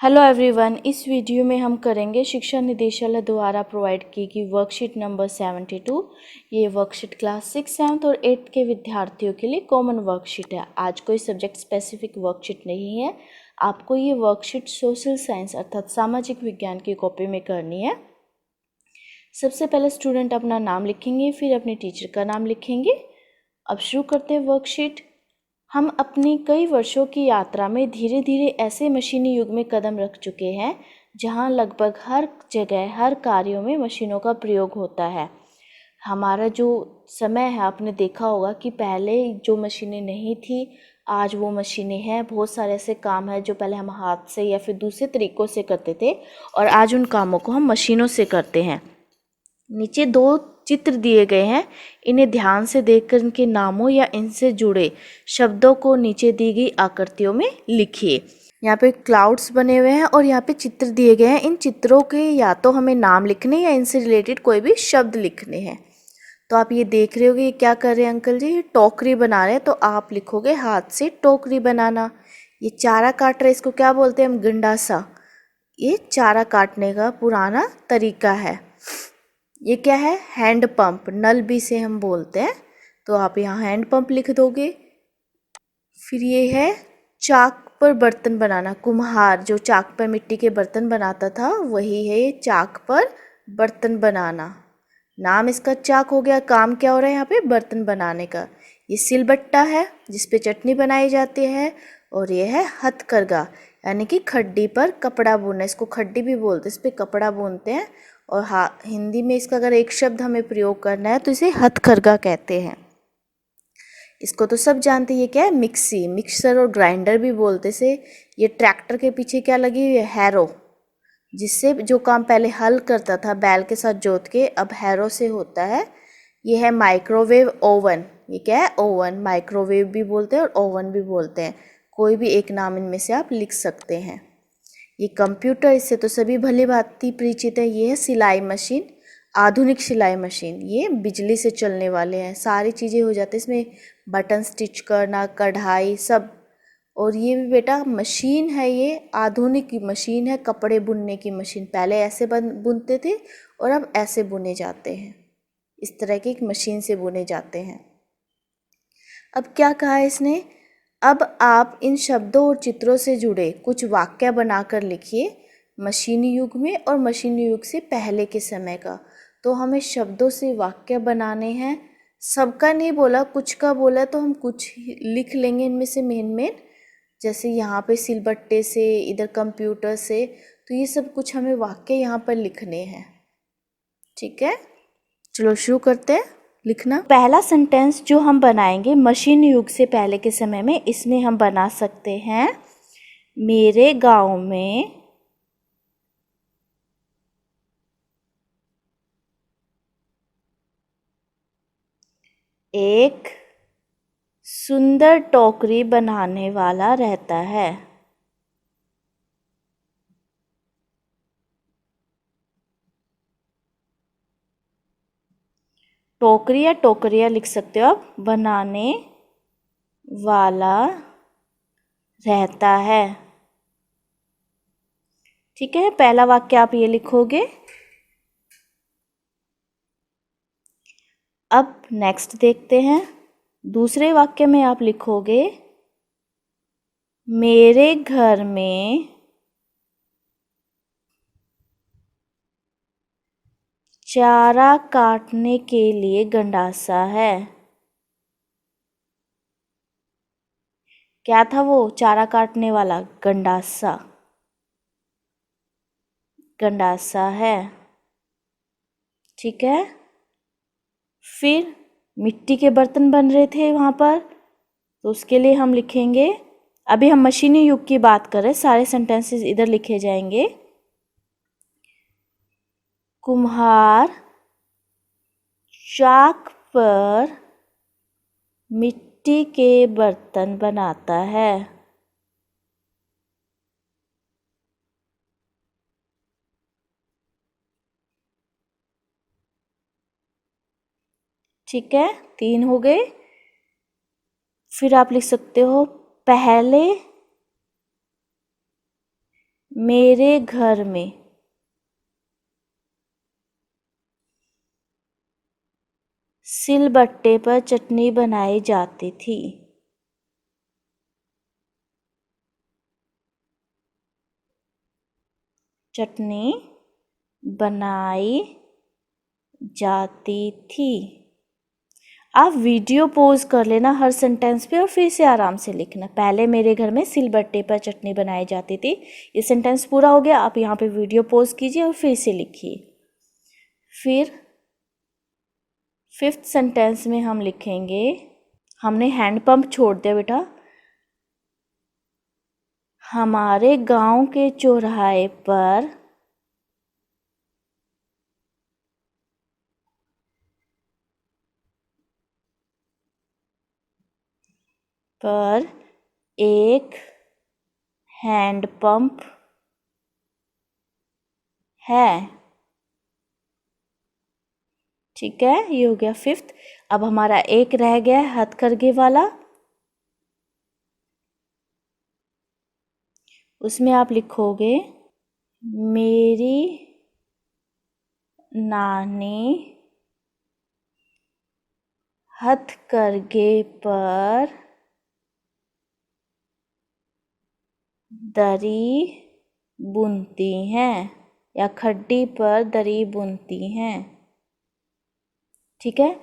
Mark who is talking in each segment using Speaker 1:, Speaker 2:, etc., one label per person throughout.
Speaker 1: Hello everyone, इस video में हम करेंगे शिक्षा निदेशालय द्वारा प्रोवाइड की गई वर्कशीट नंबर 72। ये वर्कशीट क्लास 6, 7 और 8 के विद्यार्थियों के लिए कॉमन वर्कशीट है। आज कोई सब्जेक्ट स्पेसिफिक वर्कशीट नहीं है। आपको ये वर्कशीट सोशल साइंस अर्थात सामाजिक विज्ञान की कॉपी में करनी है। सबसे पहले स्टूडेंट अपना नाम लिखेंगे, फिर अपने टीचर का नाम लिखेंगे। अब शुरू करते हैं वर्कशीट। हम अपनी कई वर्षों की यात्रा में धीरे धीरे ऐसे मशीनी युग में कदम रख चुके हैं जहां लगभग हर जगह हर कार्यों में मशीनों का प्रयोग होता है। हमारा जो समय है, आपने देखा होगा कि पहले जो मशीनें नहीं थी, आज वो मशीनें हैं। बहुत सारे ऐसे काम हैं जो पहले हम हाथ से या फिर दूसरे तरीक़ों से करते थे और आज उन कामों को हम मशीनों से करते हैं। नीचे दो चित्र दिए गए हैं, इन्हें ध्यान से देखकर इनके नामों या इनसे जुड़े शब्दों को नीचे दी गई आकृतियों में लिखिए। यहाँ पे क्लाउड्स बने हुए हैं और यहाँ पे चित्र दिए गए हैं। इन चित्रों के या तो हमें नाम लिखने या इनसे रिलेटेड कोई भी शब्द लिखने हैं। तो आप ये देख रहे होगे ये क्या कर रहे हैं अंकल जी, ये टोकरी बना रहे हैं। तो आप लिखोगे हाथ से टोकरी बनाना। ये चारा काट रहे, इसको क्या बोलते हैं हम, गंडासा। ये चारा काटने का पुराना तरीका है। ये क्या है, हैंड पंप, नल भी से हम बोलते हैं। तो आप यहाँ हैंड पंप लिख दोगे। फिर ये है चाक पर बर्तन बनाना। कुम्हार जो चाक पर मिट्टी के बर्तन बनाता था, वही है ये चाक पर बर्तन बनाना। नाम इसका चाक हो गया, काम क्या हो रहा है यहाँ पे, बर्तन बनाने का। ये सिलबट्टा है जिस पे चटनी बनाई जाती है। और ये है हथकरघा, यानी कि खड्डी पर कपड़ा बुनना। इसको खड्डी भी बोलते हैं, इस पर कपड़ा बुनते हैं। और हाँ, हिंदी में इसका अगर एक शब्द हमें प्रयोग करना है तो इसे हथकरघा कहते हैं। इसको तो सब जानते हैं, ये क्या है, मिक्सी, मिक्सर और ग्राइंडर भी बोलते से। ये ट्रैक्टर के पीछे क्या लगी हुई है, हैरो, जिससे जो काम पहले हल करता था बैल के साथ जोत के, अब हैरो से होता है। ये है माइक्रोवेव ओवन। ये क्या है, ओवन। माइक्रोवेव भी बोलते हैं और ओवन भी बोलते हैं। कोई भी एक नाम इनमें से आप लिख सकते हैं। ये कंप्यूटर, इससे तो सभी भली भांति परिचित है। ये है सिलाई मशीन, आधुनिक सिलाई मशीन। ये बिजली से चलने वाले हैं, सारी चीज़ें हो जाती है इसमें, बटन स्टिच करना, कढ़ाई, सब। और ये भी बेटा मशीन है, ये आधुनिक मशीन है, कपड़े बुनने की मशीन। पहले ऐसे बुनते थे और अब ऐसे बुने जाते हैं। इस तरह की एक मशीन से बुने जाते हैं। अब क्या कहा है इसने, अब आप इन शब्दों और चित्रों से जुड़े कुछ वाक्य बनाकर लिखिए, मशीनी युग में और मशीनी युग से पहले के समय का। तो हमें शब्दों से वाक्य बनाने हैं। सबका नहीं बोला, कुछ का बोला, तो हम कुछ लिख लेंगे इनमें से मेन। जैसे यहाँ पे सिलबट्टे से, इधर कंप्यूटर से। तो ये सब कुछ हमें वाक्य यहाँ पर लिखने हैं। ठीक है, चलो शुरू करते हैं लिखना। पहला सेंटेंस जो हम बनाएंगे मशीन युग से पहले के समय में, इसमें हम बना सकते हैं, मेरे गांव में एक सुंदर टोकरी बनाने वाला रहता है। टोकरी या टोकरिया लिख सकते हो आप, बनाने वाला रहता है। ठीक है, पहला वाक्य आप ये लिखोगे। अब नेक्स्ट देखते हैं। दूसरे वाक्य में आप लिखोगे, मेरे घर में चारा काटने के लिए गंडासा है। क्या था वो चारा काटने वाला, गंडासा, गंडासा है। ठीक है, फिर मिट्टी के बर्तन बन रहे थे वहाँ पर, तो उसके लिए हम लिखेंगे, अभी हम मशीनी युग की बात कर रहे हैं, सारे सेंटेंसेस इधर लिखे जाएंगे। कुम्हार चाक पर मिट्टी के बर्तन बनाता है। ठीक है, 3 हो गए। फिर आप लिख सकते हो, पहले मेरे घर में सिलबट्टे पर चटनी बनाई जाती थी। चटनी बनाई जाती थी। आप वीडियो पॉज कर लेना हर सेंटेंस पे और फिर से आराम से लिखना। पहले मेरे घर में सिलबट्टे पर चटनी बनाई जाती थी, ये सेंटेंस पूरा हो गया। आप यहाँ पे वीडियो पॉज कीजिए और फिर से लिखिए। फिर फिफ्थ सेंटेंस में हम लिखेंगे, हमने हैंडपंप छोड़ दिया बेटा। हमारे गांव के चौराहे पर एक हैंडपंप है। ठीक है, ये हो गया फिफ्थ। अब हमारा एक रह गया है हथकरघे वाला। उसमें आप लिखोगे, मेरी नानी हथकरघे पर दरी बुनती हैं या खड्डी पर दरी बुनती हैं। ठीक है,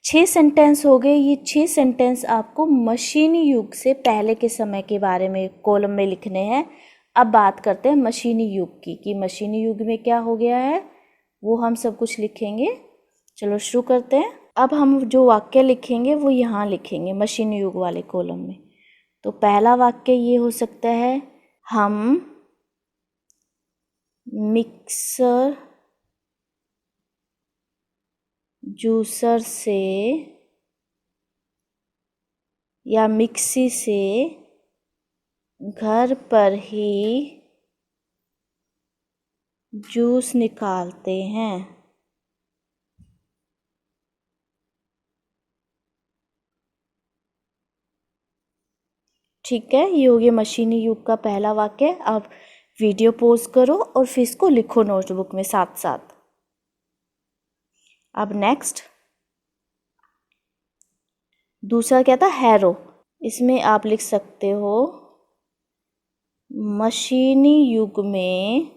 Speaker 1: 6 सेंटेंस हो गए। ये 6 सेंटेंस आपको मशीनी युग से पहले के समय के बारे में कॉलम में लिखने हैं। अब बात करते हैं मशीनी युग की, कि मशीनी युग में क्या हो गया है, वो हम सब कुछ लिखेंगे। चलो शुरू करते हैं। अब हम जो वाक्य लिखेंगे वो यहाँ लिखेंगे मशीनी युग वाले कॉलम में। तो पहला वाक्य ये हो सकता है, हम मिक्सर जूसर से या मिक्सी से घर पर ही जूस निकालते हैं। ठीक है, ये हो गया मशीनी युग का पहला वाक्य। अब वीडियो पॉज करो और फिर इसको लिखो नोटबुक में साथ साथ। अब नेक्स्ट दूसरा क्या था, हैरो। इसमें आप लिख सकते हो, मशीनी युग में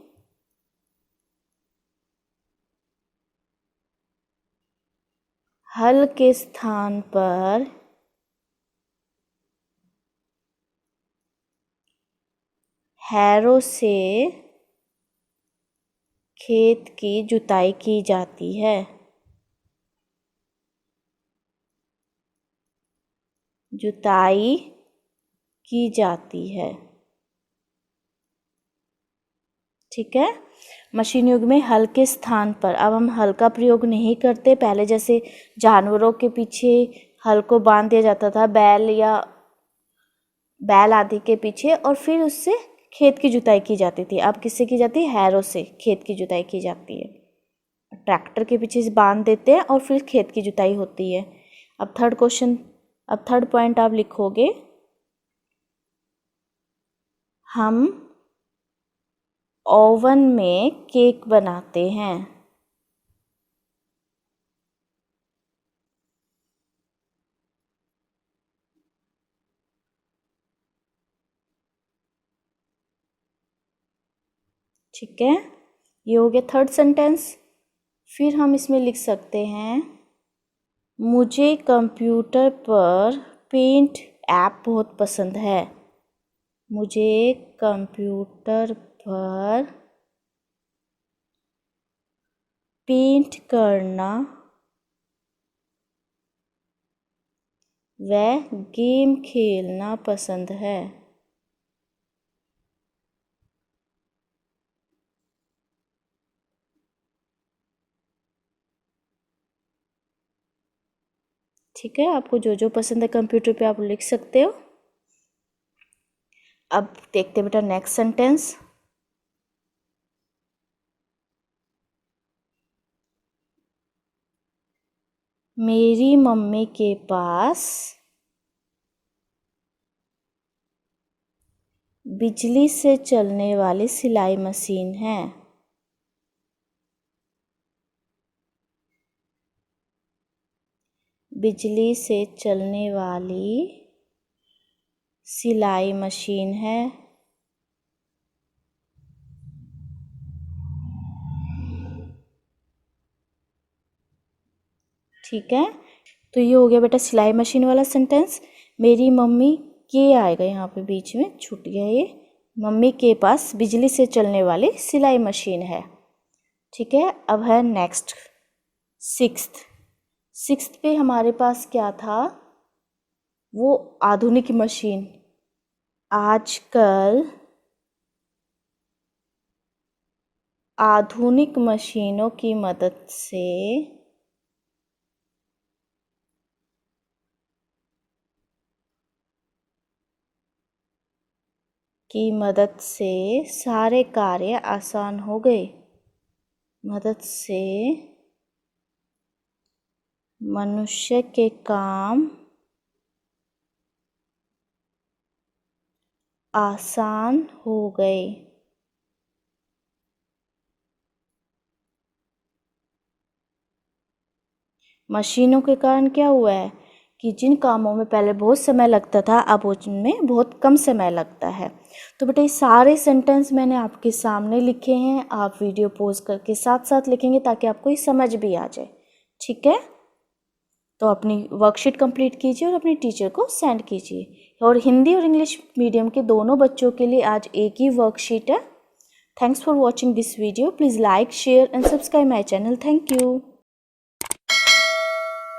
Speaker 1: हल के स्थान पर हैरो से खेत की जुताई की जाती है। जुताई की जाती है। ठीक है, मशीन युग में हल के स्थान पर, अब हम हल का प्रयोग नहीं करते। पहले जैसे जानवरों के पीछे हल को बांध दिया जाता था, बैल या बैल आदि के पीछे, और फिर उससे खेत की जुताई की जाती थी। अब किससे की जाती है, हैरो से खेत की जुताई की जाती है। ट्रैक्टर के पीछे से बांध देते हैं और फिर खेत की जुताई होती है। अब थर्ड पॉइंट आप लिखोगे, हम ओवन में केक बनाते हैं। ठीक है, ये हो गया थर्ड सेंटेंस। फिर हम इसमें लिख सकते हैं, मुझे कंप्यूटर पर पेंट ऐप बहुत पसंद है। मुझे कंप्यूटर पर पेंट करना व गेम खेलना पसंद है। ठीक है, आपको जो जो पसंद है कंप्यूटर पे आप लिख सकते हो। अब देखते हैं बेटा नेक्स्ट सेंटेंस। मेरी मम्मी के पास बिजली से चलने वाली सिलाई मशीन है। बिजली से चलने वाली सिलाई मशीन है। ठीक है, तो ये हो गया बेटा सिलाई मशीन वाला सेंटेंस। मेरी मम्मी के आएगा यहाँ पे, बीच में छूट गया ये। मम्मी के पास बिजली से चलने वाली सिलाई मशीन है। ठीक है, अब है नेक्स्ट सिक्स्थ पे हमारे पास क्या था, वो आधुनिक मशीन। आजकल आधुनिक मशीनों की मदद से सारे कार्य आसान हो गए। मदद से मनुष्य के काम आसान हो गए। मशीनों के कारण क्या हुआ है कि जिन कामों में पहले बहुत समय लगता था, अब उनमें बहुत कम समय लगता है। तो बेटा ये सारे सेंटेंस मैंने आपके सामने लिखे हैं, आप वीडियो पॉज करके साथ साथ लिखेंगे ताकि आपको ये समझ भी आ जाए। ठीक है, तो अपनी वर्कशीट कंप्लीट कीजिए और अपने टीचर को सेंड कीजिए। और हिंदी और इंग्लिश मीडियम के दोनों बच्चों के लिए आज एक ही वर्कशीट है। Thanks for watching this video. Please like, share and subscribe my channel. Thank you.